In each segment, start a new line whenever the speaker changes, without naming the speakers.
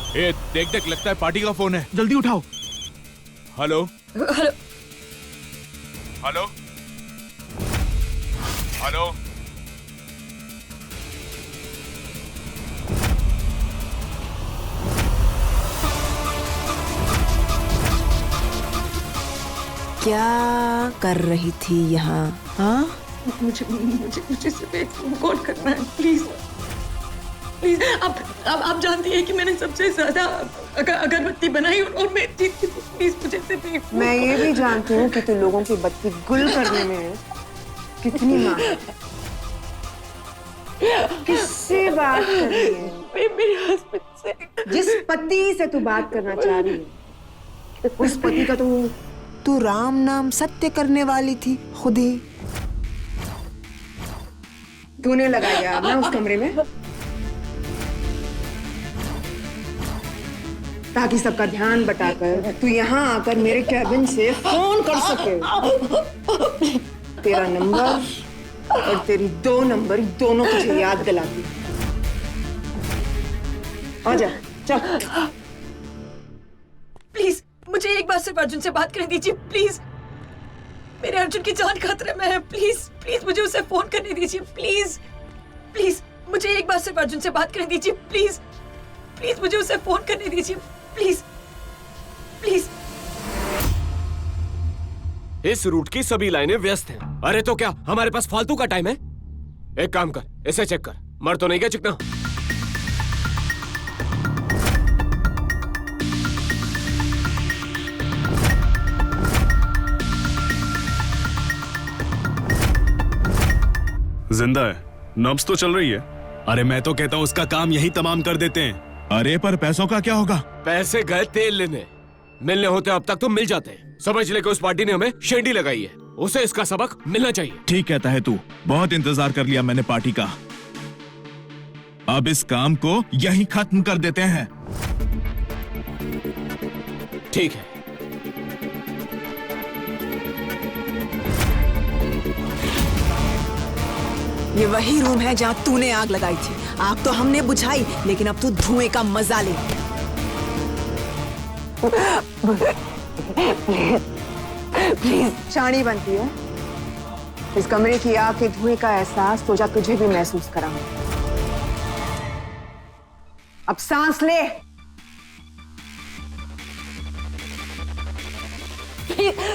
ए, देख देख, लगता है पार्टी का फोन है।
जल्दी उठाओ।
Hello
hello.
Hello hello.
क्या कर रही थी यहाँ? हाँ,
मुझे मुझे मुझे सिर्फ एक फोन कॉल करना है, प्लीज प्लीज। आप जानती हैं कि मैंने सबसे ज्यादा अगरबत्ती बनाई और मैं जीती थी। प्लीज मुझे सिर्फ एक फोन।
मैं ये भी जानती हूँ कि तू लोगों की बत्ती गुल करने में कितनी माहिर है। किससे बात कर रही है?
मेरे हस्बैंड से।
जिस पति से तू बात करना चाह रही है, उस पति का
तू राम नाम सत्य करने वाली थी खुद ही।
तूने लगाई आग ना उस कमरे में, ताकि सबका ध्यान बटाकर तू यहाँ आकर मेरे कैबिन से फोन कर सके। तेरा नंबर और तेरी 2 नंबर दोनों तुझे याद दिलाती। आजा, चल।
प्लीज मुझे एक बार सिर्फ अर्जुन से बात करने दीजिए, प्लीज। मेरे अर्जुन की जान खतरे में है। प्लीज प्लीज मुझे उसे फोन करने दीजिए, प्लीज प्लीज। मुझे एक बार सिर्फ अर्जुन से बात करने दीजिए, प्लीज प्लीज। मुझे उसे फोन करने दीजिए, प्लीज प्लीज।
इस रूट की सभी लाइनें व्यस्त हैं। अरे तो क्या हमारे पास फालतू का टाइम है? एक काम कर, इसे चेक कर, मर तो नहीं गया चिकना?
जिंदा है, नब्ज तो चल रही है।
अरे मैं तो कहता हूँ उसका काम यही तमाम कर देते हैं।
अरे पर पैसों का क्या होगा?
पैसे गए तेल लेने, मिलने होते अब तक तो मिल जाते। समझ ले कि उस पार्टी ने हमें शेंडी लगाई है, उसे इसका सबक मिलना चाहिए।
ठीक कहता है तू, बहुत इंतजार कर लिया मैंने पार्टी का। अब इस काम को यहीं खत्म कर देते हैं।
ठीक है।
ये वही रूम है जहाँ तूने आग लगाई थी। आग तो हमने बुझाई, लेकिन अब तू धुएं का मजा ले।
प्लीज शानी बनती है। इस कमरे की आग के धुएं का एहसास तो जा तुझे भी महसूस कराऊं। अब सांस ले।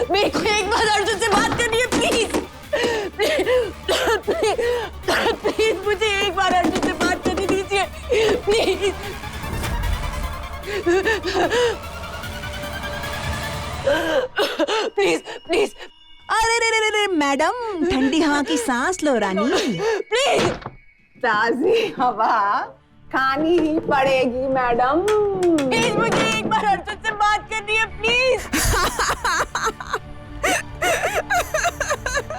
मेरे को एक बार अर्जुन से बात करनी है, प्लीज प्लीज। मुझे एक बार अर्जुन से बात करने दीजिए, प्लीज प्लीज प्लीज।
अरे रे रे रे मैडम, ठंडी हवा की सांस लो रानी।
प्लीज।
ताजी हवा खानी ही पड़ेगी मैडम।
प्लीज मुझे एक बार अर्जुन से बात करनी है, प्लीज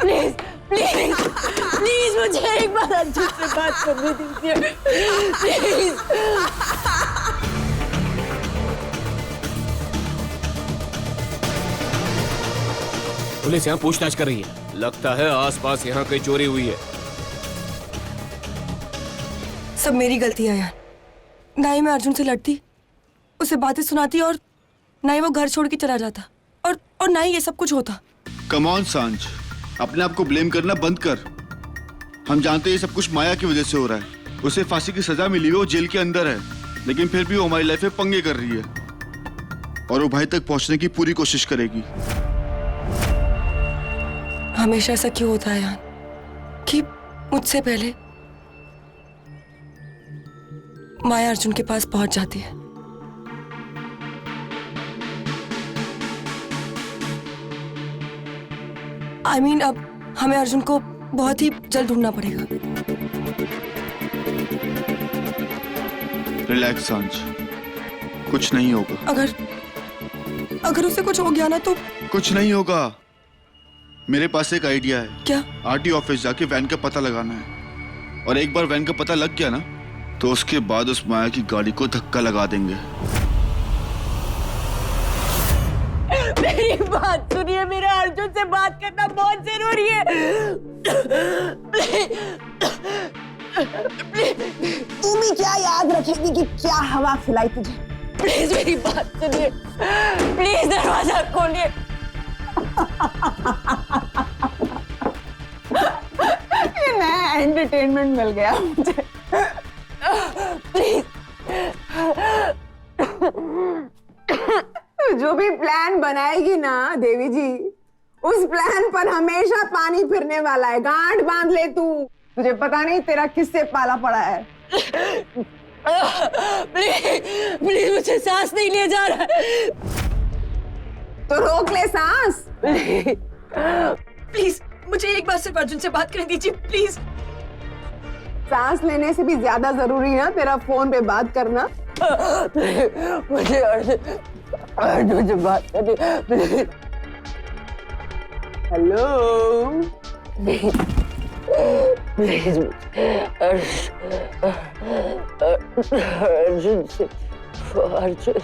प्लीज प्लीज प्लीज। मुझे एक बार अर्जुन से बात करने दीजिए, प्लीज।
पुलिस यहाँ पूछताछ कर रही है। लगता है आसपास यहाँ कहीं चोरी हुई है।
सब मेरी गलती है यार। ना ही मैं अर्जुन से लड़ती, उसे बातें सुनाती, और ना ही वो घर छोड़ के चला जाता, और ना ही ये सब कुछ होता।
कम ऑन सांझ, अपने आप को ब्लेम करना बंद कर। हम जानते हैं ये सब कुछ माया की वजह से हो रहा है। उसे फांसी की सजा मिली है, वो जेल के अंदर है, लेकिन फिर भी वो हमारी लाइफ में पंगे कर रही है और वो भाई तक पहुंचने की पूरी कोशिश करेगी।
हमेशा ऐसा क्यों होता है यार कि मुझसे पहले माया अर्जुन के पास पहुंच जाती है? I mean, अब हमें अर्जुन को बहुत ही जल्द ढूंढना पड़ेगा।
रिलैक्स सांझ, कुछ नहीं होगा।
अगर उसे कुछ हो गया ना तो?
कुछ नहीं होगा। मेरे पास एक आइडिया है।
क्या?
आरटीओ ऑफिस जाके वैन का पता लगाना है, और एक बार वैन का पता लग गया ना तो उसके बाद उस माया की गाड़ी को धक्का लगा देंगे।
मेरी बात सुनिए, मेरा अर्जुन से बात करना बहुत जरूरी है।
तू भी क्या याद रखेगी कि क्या हवा खिलाई तुझे?
प्लीज मेरी बात सुनिए, प्लीज दरवाजा खोलिए।
ये नया एंटरटेनमेंट मिल गया मुझे।
प्लीज
जो भी प्लान बनाएगी ना देवी जी, उस प्लान पर हमेशा पानी फिरने वाला है। गांठ बांध ले तू, तुझे पता नहीं तेरा किससे पाला पड़ा है।
प्लीज प्लीज मुझे सांस नहीं लिया जा रहा है।
तो रोक ले सांस।
प्लीज मुझे एक बार सिर्फ अर्जुन से बात करने दीजिए प्लीज।
सांस लेने से भी ज्यादा जरूरी है तेरा फोन पे बात करना।
मुझे अर्जुन से बात करनी प्लीज।
हेलो,
प्लीज अर्जुन से अर्जुन।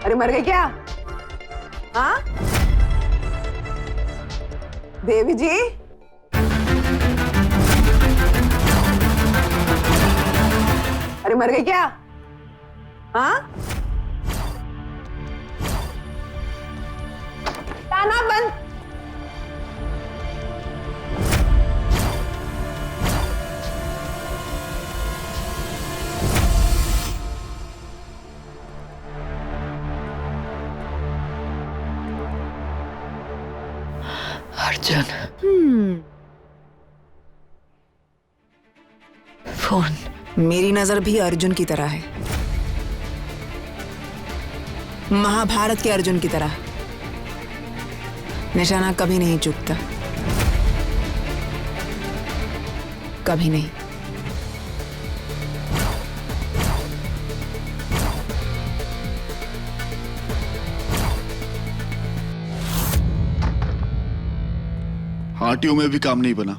अरे मर गई क्या? हाँ देवी जी, अरे मर गई क्या? हाँ ताना बंद।
अर्जुन फोन।
मेरी नजर भी अर्जुन की तरह है, महाभारत के अर्जुन की तरह। निशाना कभी नहीं चूकता, कभी नहीं।
हाटियों में भी काम नहीं बना।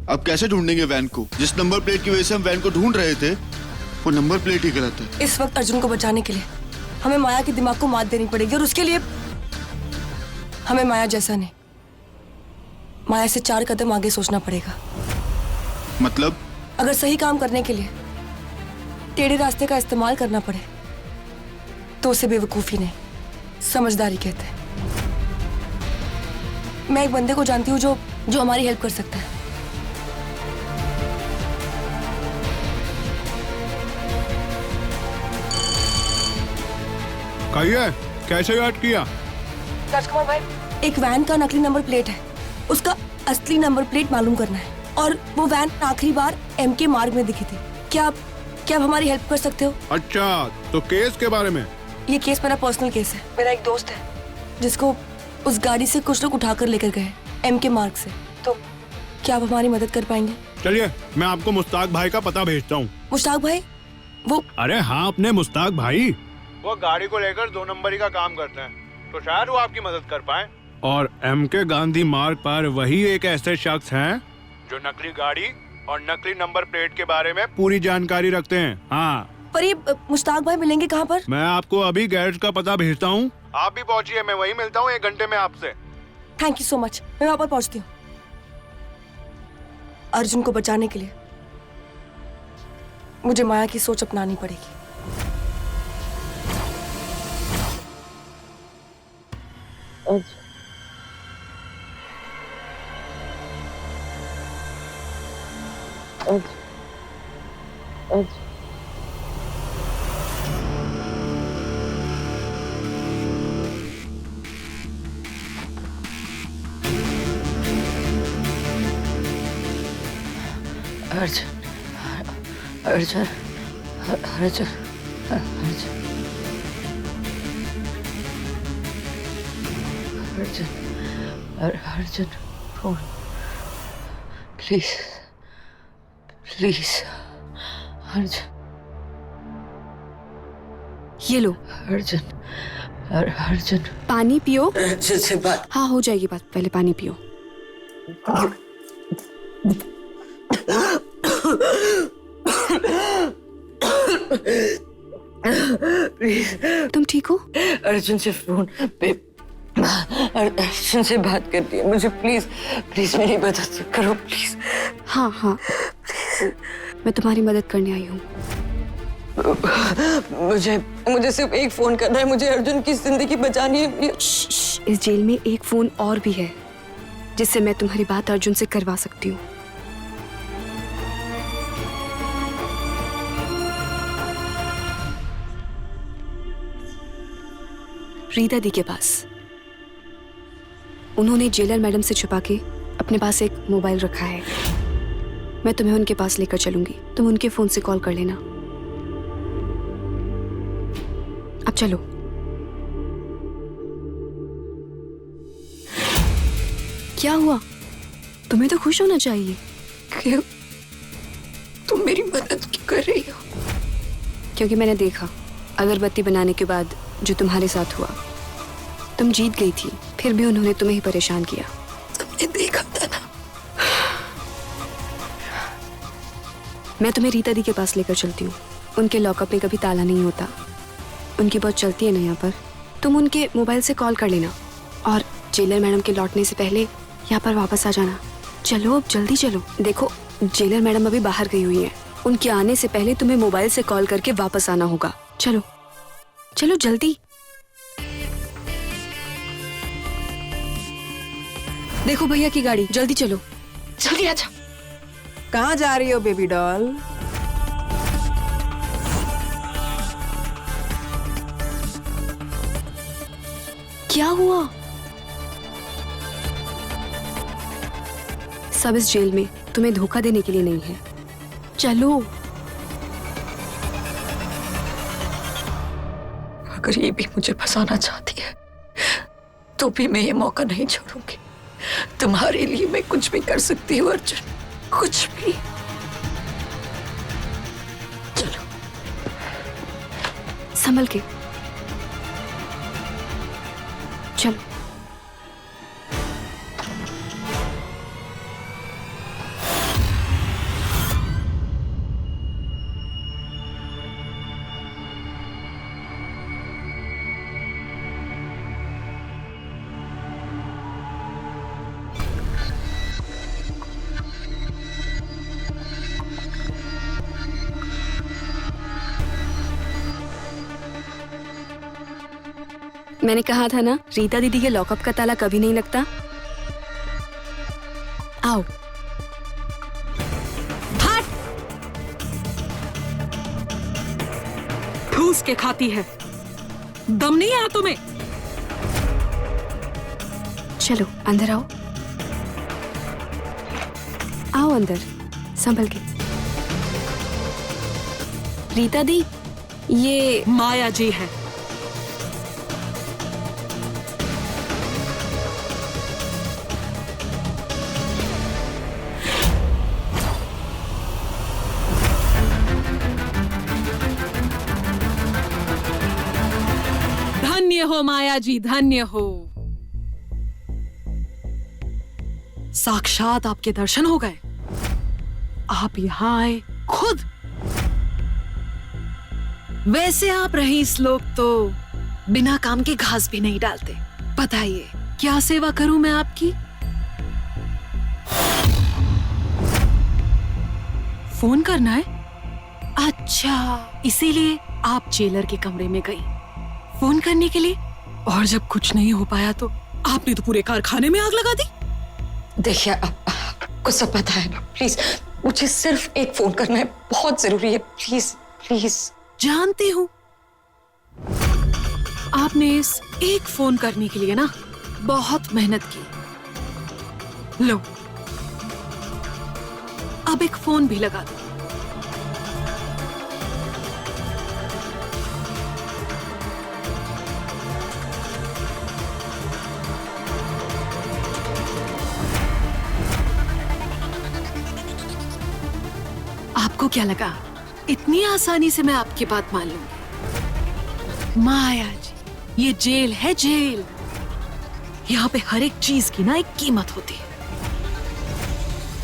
अब कैसे ढूंढेंगे वैन को? जिस नंबर प्लेट की वजह से हम वैन को ढूंढ रहे थे, वो नंबर प्लेट ही गलत है।
इस वक्त अर्जुन को बचाने के लिए हमें माया के दिमाग को मात देनी पड़ेगी, और उसके लिए हमें माया जैसा नहीं, माया से 4 कदम आगे सोचना पड़ेगा।
मतलब?
अगर सही काम करने के लिए टेढ़े रास्ते का इस्तेमाल करना पड़े तो उसे बेवकूफी नहीं, समझदारी कहते हैं। मैं एक बंदे को जानती हूँ जो हमारी हेल्प कर सकता है।
कहिए, कैसे याद किया?
राजकुमार भाई, एक वैन का नकली नंबर प्लेट है, उसका असली नंबर प्लेट मालूम करना है, और वो वैन आखिरी बार एमके मार्ग में दिखी थी। क्या आप हमारी हेल्प कर सकते हो?
अच्छा, तो केस के बारे में?
ये केस मेरा पर्सनल केस है। मेरा एक दोस्त है जिसको उस गाड़ी से कुछ लोग उठाकर लेकर गए एमके मार्ग से। तो क्या आप हमारी मदद कर पाएंगे?
चलिए, मैं आपको मुश्ताक भाई का पता भेजता हूँ।
मुश्ताक भाई? वो
अरे हाँ, अपने मुश्ताक भाई।
वो गाड़ी को लेकर 2 नंबरी का काम करते हैं, तो शायद वो आपकी मदद कर पाए।
और एमके गांधी मार्ग पर वही एक ऐसे शख्स हैं
जो नकली गाड़ी और नकली नंबर प्लेट के बारे में
पूरी जानकारी रखते हैं। हाँ,
पर ये मुश्ताक भाई मिलेंगे कहाँ पर?
मैं आपको अभी गैरेज का पता भेजता हूँ।
आप भी पहुंचिए, मैं वहीं मिलता हूँ 1 घंटे में आपसे।
थैंक यू सो मच, मैं वहां पर पहुंचती हूँ। अर्जुन को बचाने के लिए मुझे माया की सोच अपनानी पड़ेगी। Arjun phone please Arjun.
ये लो
अर्जुन
पानी पियो।
अर्जुन से बात।
हाँ, हो जाएगी बात, पहले पानी पियो। तुम ठीक हो?
अर्जुन से फोन पे अर्जुन से बात करती है, मुझे प्लीज प्लीज मेरी मदद करो प्लीज।
हाँ हाँ, मैं तुम्हारी मदद करने आई हूँ।
मुझे मुझे सिर्फ एक फोन करना है, मुझे अर्जुन की जिंदगी बचानी है।
इस जेल में एक फोन और भी है जिससे मैं तुम्हारी बात अर्जुन से करवा सकती हूँ। रीता दी के पास। उन्होंने जेलर मैडम से छुपा के अपने पास एक मोबाइल रखा है। मैं तुम्हें उनके पास लेकर चलूंगी, तुम उनके फोन से कॉल कर लेना। अब चलो। क्या हुआ? तुम्हें तो खुश होना चाहिए।
क्यों तुम मेरी मदद क्यों कर रही हो?
क्योंकि मैंने देखा अगरबत्ती बनाने के बाद जो तुम्हारे साथ हुआ, तुम जीत गई थी, फिर भी उन्होंने तुम्हें ही परेशान किया।
तुमने देखा था ना।
मैं तुम्हें रीता दी के पास लेकर चलती हूँ। उनके लॉकअप में कभी ताला नहीं होता, उनकी बहुत चलती है ना यहाँ पर। तुम उनके मोबाइल से कॉल कर लेना और जेलर मैडम के लौटने से पहले यहाँ पर वापस आ जाना। चलो अब जल्दी चलो। देखो जेलर मैडम अभी बाहर गई हुई है, उनके आने से पहले तुम्हें मोबाइल से कॉल करके वापस आना होगा। चलो चलो जल्दी। देखो भैया की गाड़ी, जल्दी चलो।
जल्दी आजा।
कहाँ जा रही हो बेबी डॉल?
क्या हुआ? सब इस जेल में तुम्हें धोखा देने के लिए नहीं है। चलो।
अगर ये भी मुझे फंसाना चाहती है तो भी मैं ये मौका नहीं छोड़ूंगी। तुम्हारे लिए मैं कुछ भी कर सकती हूँ अर्जुन, कुछ भी। चलो
संभल के चलो। मैंने कहा था ना, रीता दीदी के लॉकअप का ताला कभी नहीं लगता। आओ।
हट! ठूस के खाती है, दम नहीं आया तुम्हें?
चलो अंदर आओ। आओ अंदर, संभल के। रीता दी, ये
माया जी है। धन्य हो माया जी, धन्य हो। साक्षात आपके दर्शन हो गए। आप यहाँ आए खुद। वैसे आप रईस लोग तो बिना काम के घास भी नहीं डालते। बताइए क्या सेवा करूं मैं आपकी? फोन करना है? अच्छा, इसीलिए आप जेलर के कमरे में गई फोन करने के लिए। और जब कुछ नहीं हो पाया तो आपने तो पूरे कारखाने में आग लगा दी।
देखिए आपको सब पता है ना, प्लीज मुझे सिर्फ एक फोन करना है, बहुत जरूरी है, प्लीज प्लीज।
जानती हूं आपने इस एक फोन करने के लिए ना बहुत मेहनत की। लो अब एक फोन भी लगा दो। आपको क्या लगा इतनी आसानी से मैं आपकी बात मान लूंगी? माया जी, ये जेल है, जेल। यहाँ पे हर एक चीज की ना एक कीमत होती है।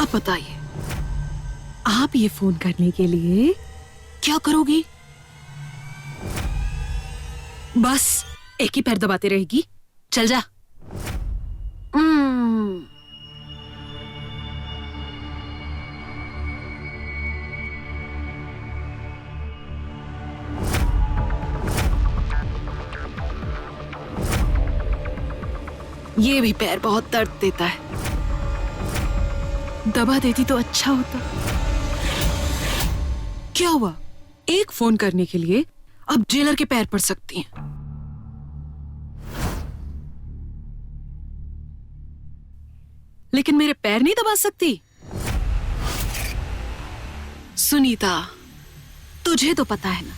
अब बताइए, आप ये फोन करने के लिए क्या करोगी? बस एक ही पैर दबाते रहेगी? चल जा, ये भी पैर बहुत दर्द देता है। दबा देती तो अच्छा होता। क्या हुआ? एक फोन करने के लिए अब जेलर के पैर पड़ सकती हैं। लेकिन मेरे पैर नहीं दबा सकती। सुनीता, तुझे तो पता है ना,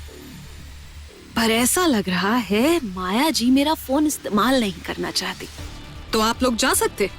पर ऐसा लग रहा है माया जी मेरा फोन इस्तेमाल नहीं करना चाहती। तो आप लोग जा सकते।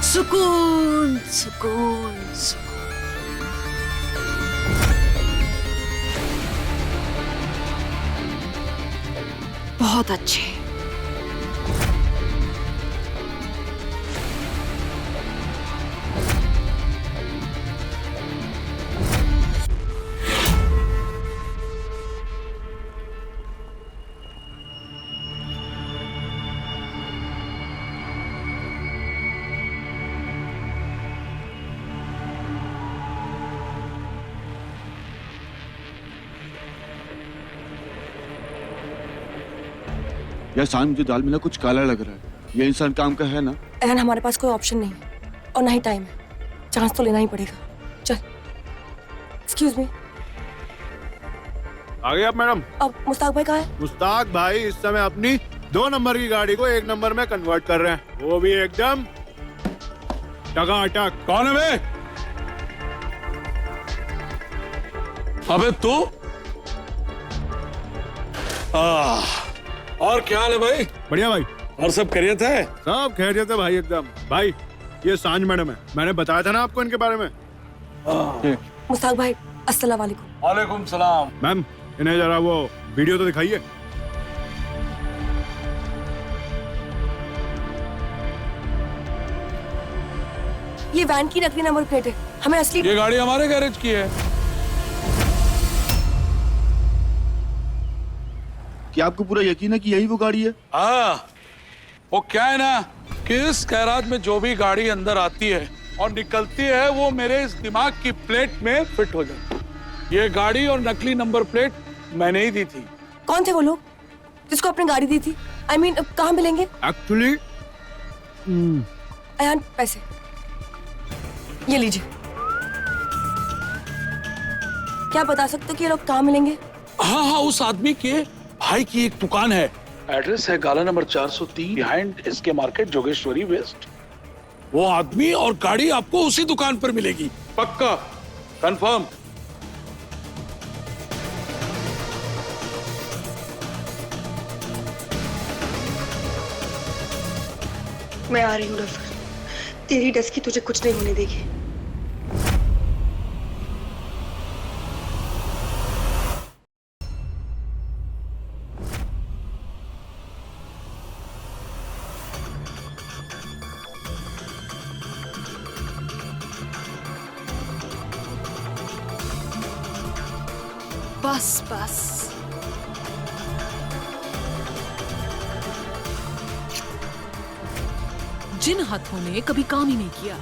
सुकून सुकून सुकून। बहुत अच्छे।
यार शान, मुझे दाल में ना कुछ काला लग रहा है। ये इंसान काम का है ना?
एहन, हमारे पास कोई ऑप्शन नहीं है और ना ही टाइम है। चांस तो लेना ही पड़ेगा। चल। Excuse me.
आ गए आप मैडम?
अब मुस्ताक भाई कहाँ है?
मुस्ताक भाई इस समय अपनी 2 नंबर की गाड़ी को 1 नंबर में कन्वर्ट कर रहे हैं, वो भी एकदम टकाटक।
कौन है बे? अबे तू? और क्या हाल है भाई?
बढ़िया भाई।
और सब खैरियत है?
सब खैरियत है भाई एकदम। भाई ये सांझ मैडम है, मैंने बताया था ना आपको इनके बारे में।
मुस्ताक भाई, अस्सलाम वालेकुम।
वालेकुम सलाम।
मैम, इन्हें जरा वो वीडियो तो दिखाइए।
ये वैन की नकली नंबर प्लेट है, हमें असली।
ये गाड़ी हमारे गैरेज की है।
क्या आपको पूरा यकीन है कि यही वो गाड़ी है?
हाँ, वो क्या है ना कि इस गैराज में जो भी गाड़ी अंदर आती है और निकलती है वो मेरे इस दिमाग की प्लेट में फिट हो जाती है। ये गाड़ी और नकली नंबर प्लेट मैंने ही दी थी।
कौन थे वो लोग जिसको आपने गाड़ी दी थी? I mean, अब कहाँ मिलेंगे?
एक्चुअली
अयान, पैसे ये लीजिए। क्या बता सकते हो कि ये लोग कहाँ मिलेंगे?
हाँ हाँ, उस आदमी के भाई की एक दुकान है। एड्रेस है गाला number 403 behind SK market, Jogeshwari west. वो आदमी और गाड़ी आपको उसी दुकान पर मिलेगी, पक्का, कंफर्म।
मैं आ रही हूँ डॉक्टर, तेरी डस की तुझे कुछ नहीं होने देगी।
बस बस। जिन हाथों ने कभी काम ही नहीं किया,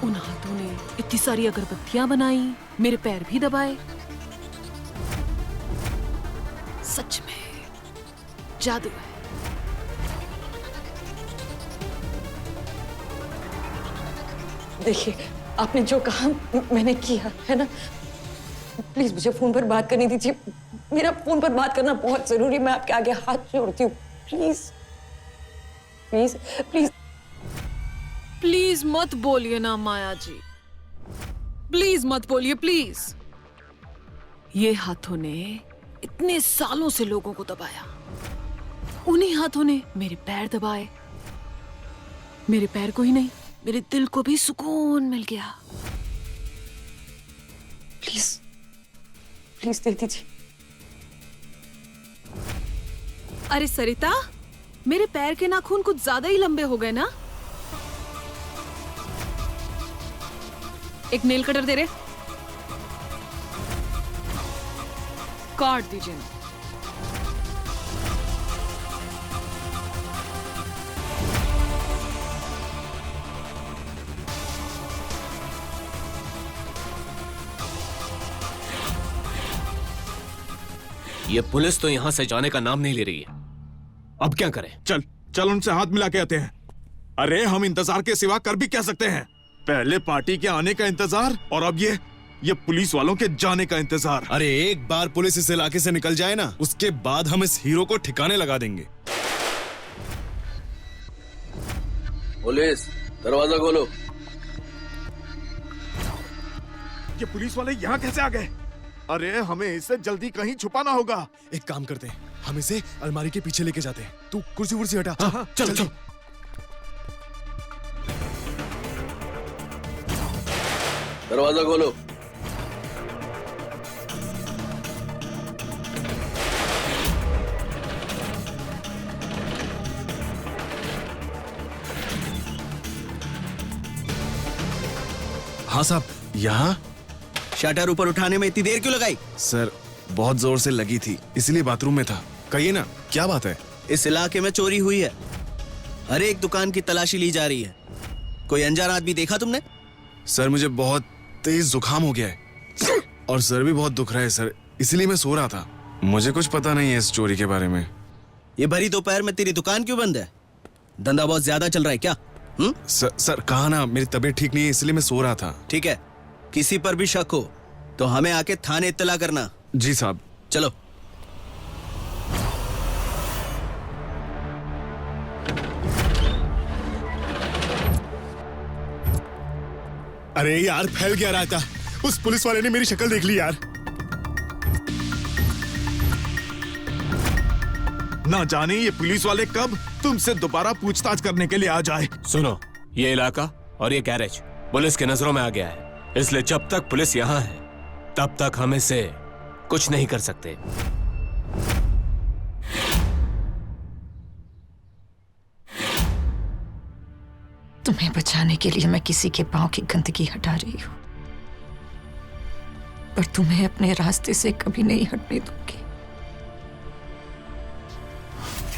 उन हाथों ने इतनी सारी अगरबत्तियां बनाई, मेरे पैर भी दबाए। सच में जादू है।
देखिए, आपने जो कहा मैंने किया है ना। प्लीज मुझे फोन पर बात करने दीजिए। मेरा फोन पर बात करना बहुत जरूरी। मैं आपके आगे हाथ जोड़ती हूँ। प्लीज प्लीज प्लीज
प्लीज मत बोलिए ना माया जी, प्लीज मत बोलिए, प्लीज। ये हाथों ने इतने सालों से लोगों को दबाया, उन्हीं हाथों ने मेरे पैर दबाए। मेरे पैर को ही नहीं, मेरे दिल को भी सुकून मिल गया।
प्लीज प्लीज दे दीजिए।
अरे सरिता, मेरे पैर के नाखून कुछ ज्यादा ही लंबे हो गए ना। एक नेल कटर दे रहे। काट दीजिए ना।
ये पुलिस तो यहां से जाने का नाम नहीं ले रही है। अब क्या करें?
चल चल उनसे हाथ मिला के आते हैं। अरे हम इंतजार के सिवा कर भी क्या सकते हैं? पहले पार्टी के आने का इंतजार और अब ये पुलिस वालों के जाने का इंतजार।
अरे एक बार पुलिस इस इलाके से निकल जाए ना, उसके बाद हम इस हीरो को ठिकाने लगा देंगे।
पुलिस, दरवाजा खोलो।
ये पुलिस वाले यहाँ कैसे आ गए? अरे हमें इससे जल्दी कहीं छुपाना होगा।
एक काम करते हैं, हम इसे अलमारी के पीछे लेके जाते हैं। तू कुर्सी वुर्सी हटा।
हाँ, चल चल।
दरवाजा खोलो।
हाँ साहब, यहाँ।
शटर ऊपर उठाने में इतनी देर क्यों लगाई?
सर बहुत जोर से लगी थी, इसलिए बाथरूम में था। कहिए ना, क्या बात है?
इस इलाके में चोरी हुई है, हर एक दुकान की तलाशी ली जा रही है। कोई अनजान आदमी देखा तुमने?
सर मुझे बहुत तेज जुकाम हो गया है और सर भी बहुत दुख रहा है सर, इसलिए मैं सो रहा था। मुझे कुछ पता नहीं है इस चोरी के बारे में।
ये भरी दोपहर में तेरी दुकान क्यों बंद है? धंधा बहुत ज्यादा चल रहा है क्या?
सर कहा ना, मेरी तबीयत ठीक नहीं है, इसलिए मैं सो रहा था।
ठीक है, किसी पर भी शक हो तो हमें आके थाने इत्तला करना।
जी साहब।
चलो।
अरे यार, फैल गया रहा था। उस पुलिस वाले ने मेरी शक्ल देख ली यार।
ना जाने ये पुलिस वाले कब तुमसे दोबारा पूछताछ करने के लिए आ जाए।
सुनो, ये इलाका और ये गैरेज पुलिस की नजरों में आ गया है, इसलिए जब तक पुलिस यहाँ है तब तक हम इसे कुछ नहीं कर सकते।
तुम्हें बचाने के लिए मैं किसी के पांव की गंदगी हटा रही हूँ, पर तुम्हें अपने रास्ते से कभी नहीं हटने दूंगी।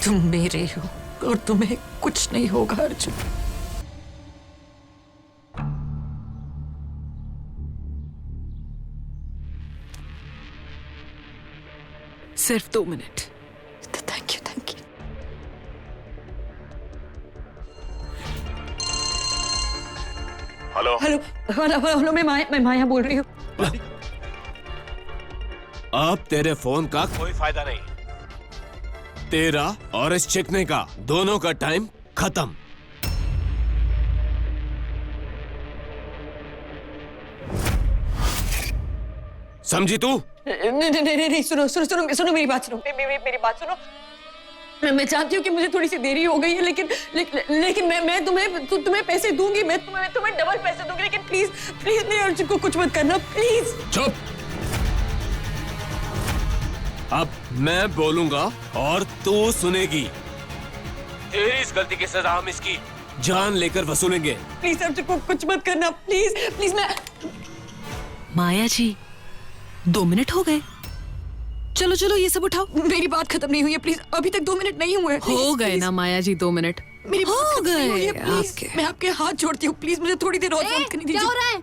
तुम मेरे हो और तुम्हें कुछ नहीं होगा अर्जुन।
सिर्फ 2 minute.
Thank you, thank you.
Hello
hello hello hello, मैं माया बोल रही हूँ।
अब तेरे फोन का कोई फायदा नहीं, तेरा और इस चिकने का दोनों का टाइम खत्म। समझी तू?
नहीं, सुनो मेरी बात सुनो, मेरी बात सुनो। मैं जानती हूँ कि मुझे थोड़ी सी देरी हो गई है, लेकिन मैं तुम्हें पैसे दूंगी, मैं तुम्हें डबल पैसे दूंगी, लेकिन प्लीज मेरे अर्जुन को कुछ मत करना, प्लीज।
चुप। अब मैं बोलूंगा और तू सुनेगी। तेरी इस गलती की सजा हम इसकी जान लेकर वसूलेंगे।
प्लीज अर्जुन को कुछ मत करना, प्लीज। मैं
माया जी, 2 मिनट हो गए। चलो चलो, ये सब उठाओ।
मेरी बात खत्म नहीं हुई है, प्लीज। अभी तक 2 मिनट नहीं हुए।
हो गए ना माया जी, 2 मिनट
मेरी बात
हो
खत्म नहीं हुई है,
गए
प्लीज।
आपके।
मैं आपके हाथ जोड़ती हूँ, प्लीज मुझे थोड़ी देर और फोन करने दीजिए।
क्या हो रहा है?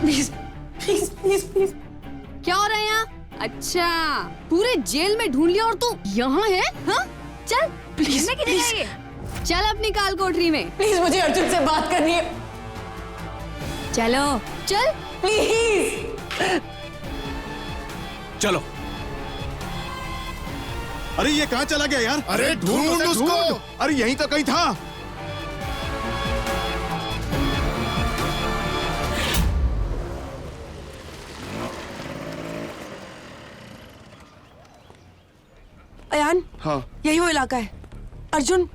प्लीज।
क्या हो रहा है यहाँ? अच्छा, पूरे जेल में ढूंढ लिया और तू यहाँ है? हाँ? चल
प्लीज,
चल अपनी काल कोठरी में।
प्लीज मुझे अर्जुन से बात करनी है।
चलो चल,
प्लीज।
चलो।
अरे ये कहाँ चला गया यार? अरे ढूंढ उसको। अरे यहीं तो कहीं था।
अयान,
हाँ,
यही वो इलाका है। अर्जुन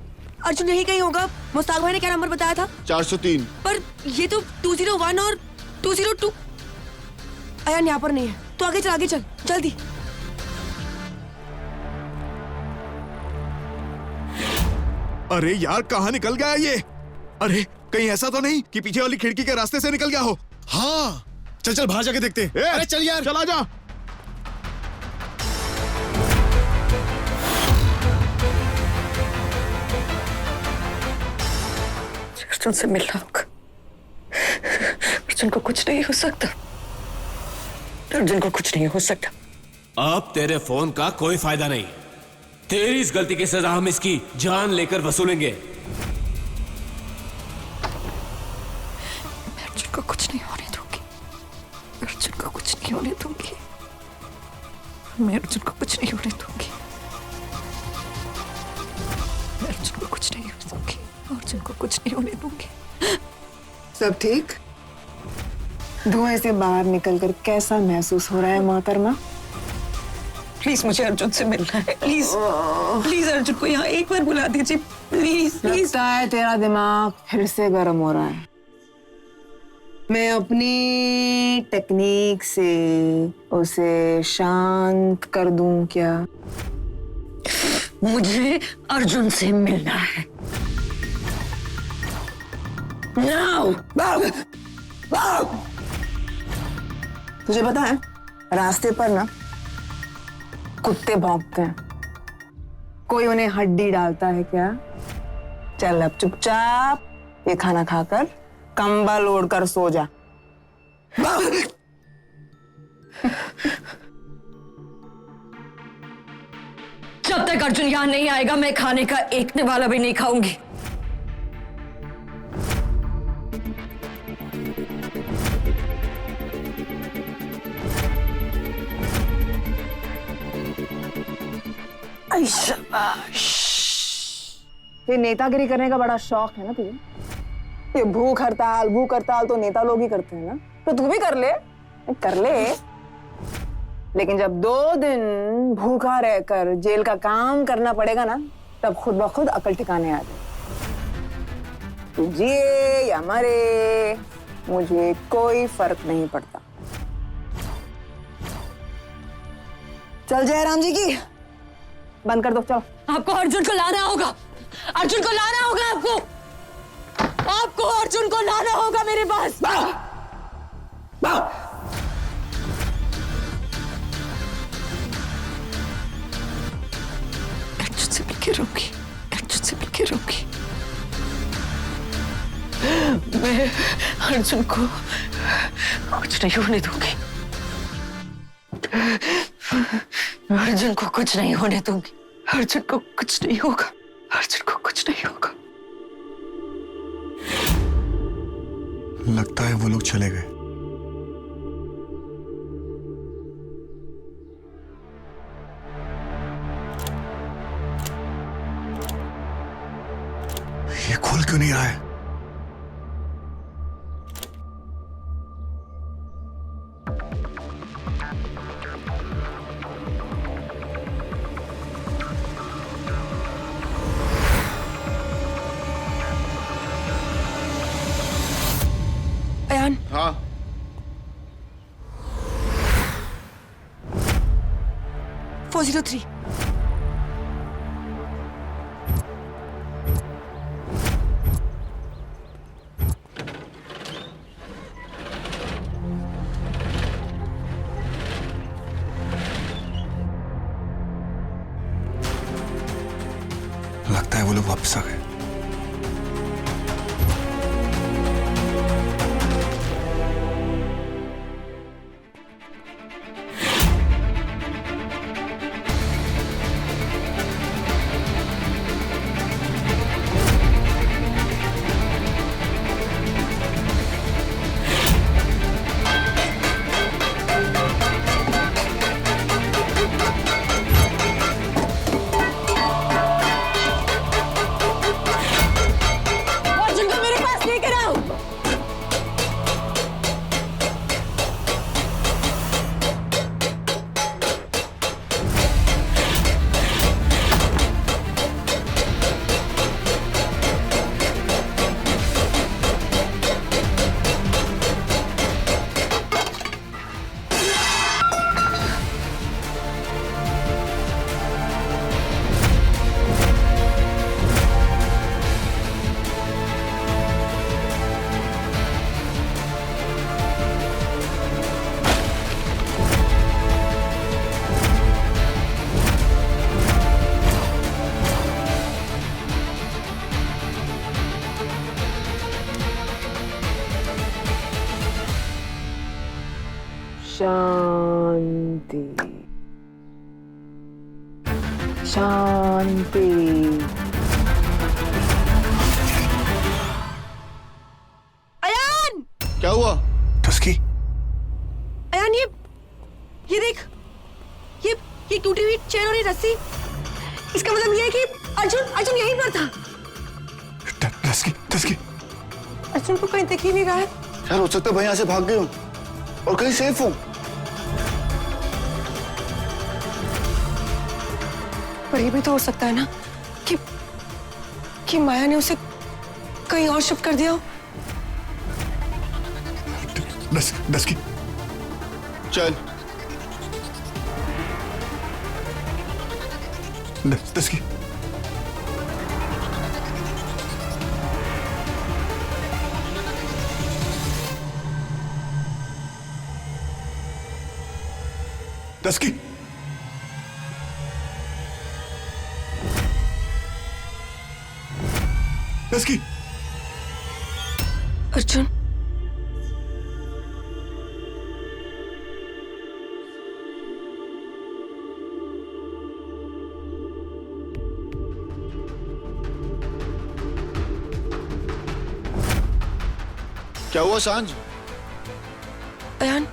यही कहीं होगा। मुस्ताक भाई ने क्या नंबर बताया था?
403।
पर ये तो 201 और 202। अयान यहाँ पर नहीं है, तो आगे चल जल्दी।
अरे यार, कहाँ निकल गया ये? अरे कहीं ऐसा तो नहीं कि पीछे वाली खिड़की के रास्ते से निकल गया हो?
हाँ चल चल बाहर जाके देखते हैं। अरे चल यार,
चला जा।
अर्जुन से मिलना होगा। अर्जुन को कुछ नहीं हो सकता। अर्जुन को कुछ नहीं हो सकता।
अब तेरे फोन का कोई फायदा नहीं। तेरी इस गलती की सजा हम इसकी जान लेकर वसूलेंगे।
मैं अर्जुन को कुछ नहीं होने दूंगी। अर्जुन को कुछ नहीं होने दूंगी। मैं अर्जुन को कुछ नहीं होने दूंगी। मैं अर्जुन को कुछ नहीं होने दूंगी। अर्जुन को कुछ नहीं होने दूंगी।
सब ठीक? धुएं से बाहर निकलकर कैसा महसूस हो रहा है मोहतरमा?
प्लीज मुझे अर्जुन से मिलना है। प्लीज प्लीज अर्जुन को यहाँ एक बार बुला दीजिए। Please please.
लगता है तेरा दिमाग फिर से गर्म हो रहा है। मैं अपनी टेक्निक से उसे शांत कर दूं क्या?
मुझे अर्जुन से मिलना है। Now!
तुझे पता है रास्ते पर ना कुत्ते भौंकते हैं। कोई उन्हें हड्डी डालता है क्या? चल अब चुपचाप ये खाना खाकर कंबल ओढ़कर सो जा।
जब तक अर्जुन यहाँ नहीं आएगा मैं खाने का एक निवाला भी नहीं खाऊंगी।
ये नेतागिरी करने का बड़ा शौक है ना तुझे? ये भूख हड़ताल तो नेता लोग ही करते हैं ना, तो तू भी कर ले। लेकिन जब 2 दिन भूखा रहकर जेल का काम करना पड़ेगा ना, तब खुद ब खुद अकल ठिकाने आ जाए। तू जिए या मरे मुझे कोई फर्क नहीं पड़ता। चल जयराम जी की बंद कर दो। चलो
आपको अर्जुन को लाना होगा। अर्जुन को लाना होगा। आपको अर्जुन को लाना होगा मेरे पास। अर्जुन से मिलके रहूंगी। अर्जुन से मिलके रहूंगी। मैं अर्जुन को कुछ नहीं होने दूंगी। अर्जुन को कुछ नहीं होने दूंगी। अर्जुन को कुछ नहीं होगा। अर्जुन को कुछ नहीं होगा।
लगता है वो लोग चले गए। ये खुल क्यों नहीं रहा है?
हाँ
403
लगता है वो लोग वापस आ गए।
शांति शांति।
अयान!
क्या हुआ?
टस्की,
अयान, ये देख, ये टूटी हुई चेन और ये रस्सी, इसका मतलब ये है कि अर्जुन यहीं पर था।
टस्की,
अर्जुन को कहीं दिख ही नहीं रहा है।
यार हो सकता है भाई यहाँ से भाग गए हो और कहीं सेफ हो।
पर ये भी तो हो सकता है ना कि माया ने उसे कहीं और शिफ्ट कर दिया हो।
टस्की,
चल
टस्की, टस्की, टस्की।
अर्जुन,
क्या हुआ सांझ?
अयान,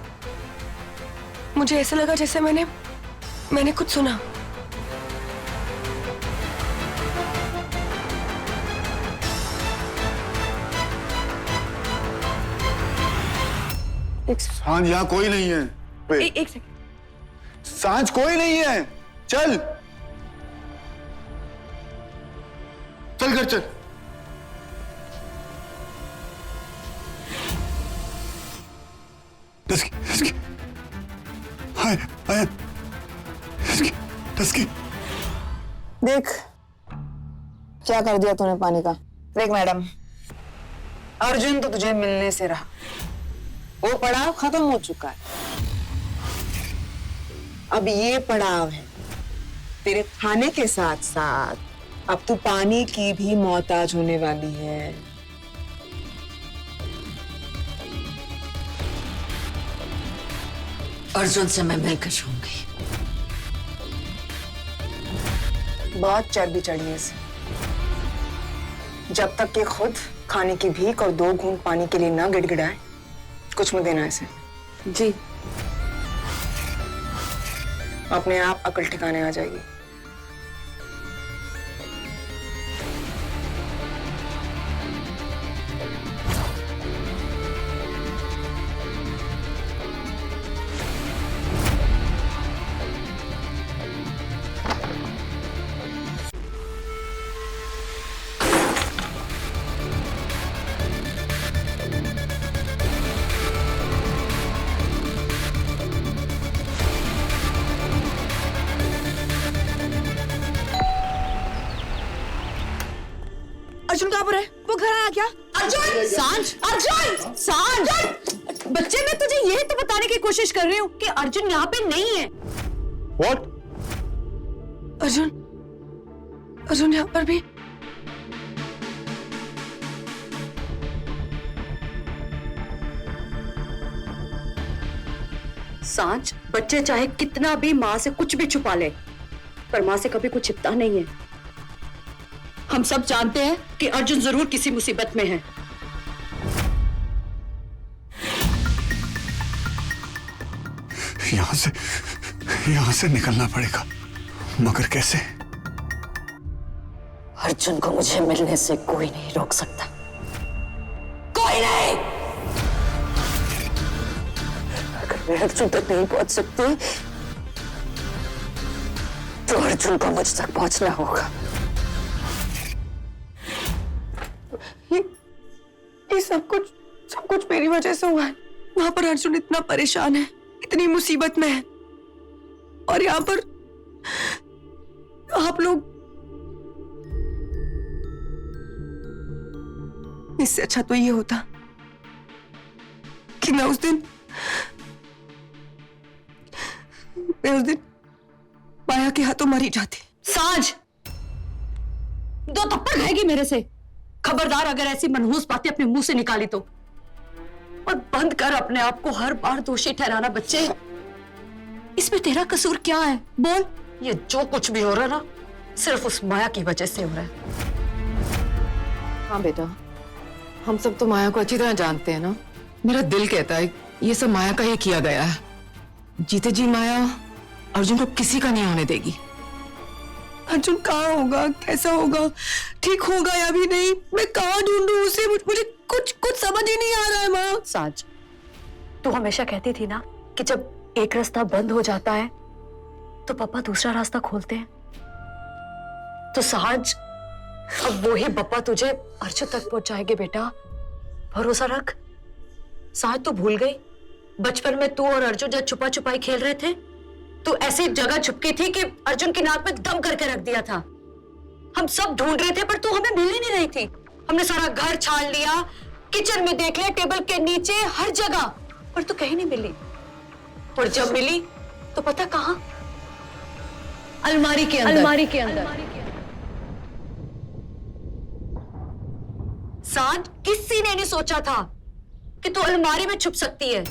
मुझे ऐसा लगा जैसे मैंने कुछ सुना।
सांझ यहाँ कोई नहीं है।
एक सेकंड।
सांझ कोई नहीं है, चल चल घर चल।
टस्की, हाय, टस्की।
देख क्या कर दिया तूने पानी का। देख मैडम, अर्जुन तो तुझे मिलने से रहा, वो पड़ाव खत्म हो चुका है। अब ये पड़ाव है तेरे खाने के साथ साथ अब तू पानी की भी मोहताज होने वाली है।
अर्जुन से मैं मिलकर छूंगी।
बहुत चर्बी चढ़ी है इसे। जब तक ये खुद खाने की भीख और 2 घूंट पानी के लिए ना गिड़गिड़ाए, कुछ मत देना इसे।
जी।
अपने आप अकल ठिकाने आ जाएगी।
अर्जुन कहाँ पर है? वो घर आया क्या? अर्जुन! सांझ! बच्चे, मैं तुझे यही तो बताने की कोशिश कर रही हूँ कि अर्जुन यहाँ पे नहीं है।
What?
अर्जुन यहाँ पर भी।
सांझ, बच्चे चाहे कितना भी माँ से कुछ भी छुपा ले, पर माँ से कभी कुछ छिपता नहीं है। हम सब जानते हैं कि अर्जुन जरूर किसी मुसीबत में है।
यहाँ से निकलना पड़ेगा, मगर कैसे?
अर्जुन को मुझे मिलने से कोई नहीं रोक सकता, कोई नहीं। अगर मैं अर्जुन तक नहीं पहुंच सकती तो अर्जुन को मुझ तक पहुंचना होगा।
ये सब कुछ मेरी वजह से हुआ है। वहां पर अर्जुन इतना परेशान है, इतनी मुसीबत में है, और यहाँ पर आप लोग। इससे अच्छा तो ये होता कि मैं उस दिन माया के हाथों मरी जाती।
सांझ, 2 थप्पड़ खाएगी मेरे से। खबरदार अगर ऐसी मनहूस बातें अपने मुंह से निकाली तो। और बंद कर अपने आप को हर बार दोषी ठहराना। बच्चे, इसमें तेरा कसूर क्या है? बोल। ये जो कुछ भी हो रहा है ना, सिर्फ उस माया की वजह से हो रहा है।
हाँ बेटा, हम सब तो माया को अच्छी तरह जानते हैं ना। मेरा दिल कहता है ये सब माया का ही किया गया है। जीते जी माया अर्जुन को किसी का नहीं होने देगी।
अर्जुन कहाँ होगा, कैसा होगा, ठीक होगा या भी नहीं? मैं कहाँ ढूंढूं उसे? मुझे कुछ समझ ही नहीं आ रहा है माँ।
साज, तू हमेशा कहती थी ना कि जब एक रास्ता बंद हो जाता है तो पापा दूसरा रास्ता खोलते हैं। तो साज, अब वो ही पापा तुझे अर्जुन तक पहुंचाएंगे बेटा, भरोसा रख। साज, तू भूल गई बचपन में तू और अर्जुन जब छुपा छुपाई खेल रहे थे, तू ऐसी जगह छुपकी थी कि अर्जुन की नाक में दम करके रख दिया था। हम सब ढूंढ रहे थे पर तू हमें मिल ही नहीं रही थी। हमने सारा घर छान लिया, किचन में देख लिया, टेबल के नीचे, हर जगह, पर तू कहीं नहीं मिली। और जब मिली तो पता कहाँ? अलमारी के अंदर। अलमारी के अंदर। साथ किसी ने नहीं सोचा था कि तू अलमारी में छुप सकती है।